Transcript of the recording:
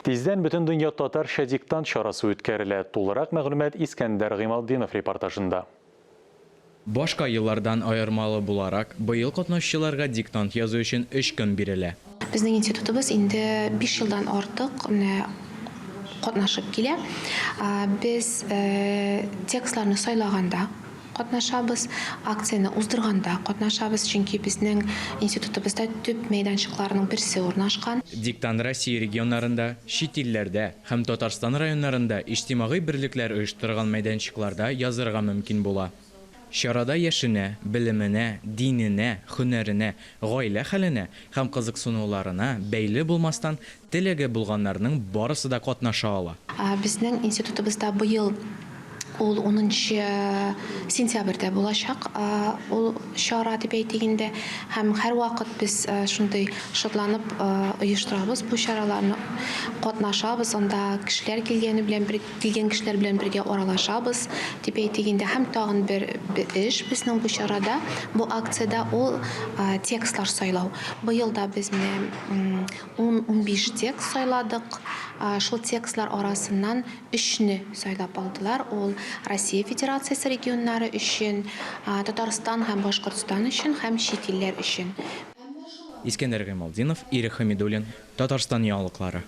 Тиздән бөтен дөнья татарча диктант чарасы үткәрелә. Тулырак мәгълүмат Искәндәр Гыймалдинов репортажында. Башка еллардан аермалы буларак, быел катнашчыларга диктант язу өчен 3 көн бирелә. Безнең институтыбыз инде 5 елдан артык катнашып килә. Без текстларны сайлаганда катнашабыз, акцияны уздырганда катнашабыз, чөнки безнең институтыбызда төп мәйданчыкларның берсе урнашкан. Диктант Россия регионнарында, чит илләрдә һәм Татарстан районнарында иҗтимагый берлекләр оештырган мәйданчыкларда язырга мөмкин була. Чарада яшенә, белеменә, диненә, һөнәренә, гаилә хәленә һәм кызыксынуларына бәйле булмастан теләге булганнарның барысы да катнаша ала. Безнең институтыбызда быел ул 10 сентябрьдә булачак. Ул чара дип әйтгәндә һәм һәрвакыт без шундый шатланып оештырабыз бу чараларны, катнашабыз, анда кешеләр килгән кешеләр белән бергә аралашабыз дип әйтгәндә һәм тагын бер эш безнең бу чарада, бу акциядә ул текстлар сайлау. Быел да без 10-15 текст сайладык. Шул текстлар арасыннан 3-не сайлап алдылар. Ул Россия Федерациясе регионнары өчен, Татарстан һәм Башкортстан өчен һәм чит илләр өчен. Искәндәр Гыймалдинов, Ирек Хамидуллин, Татарстан яңалыклары.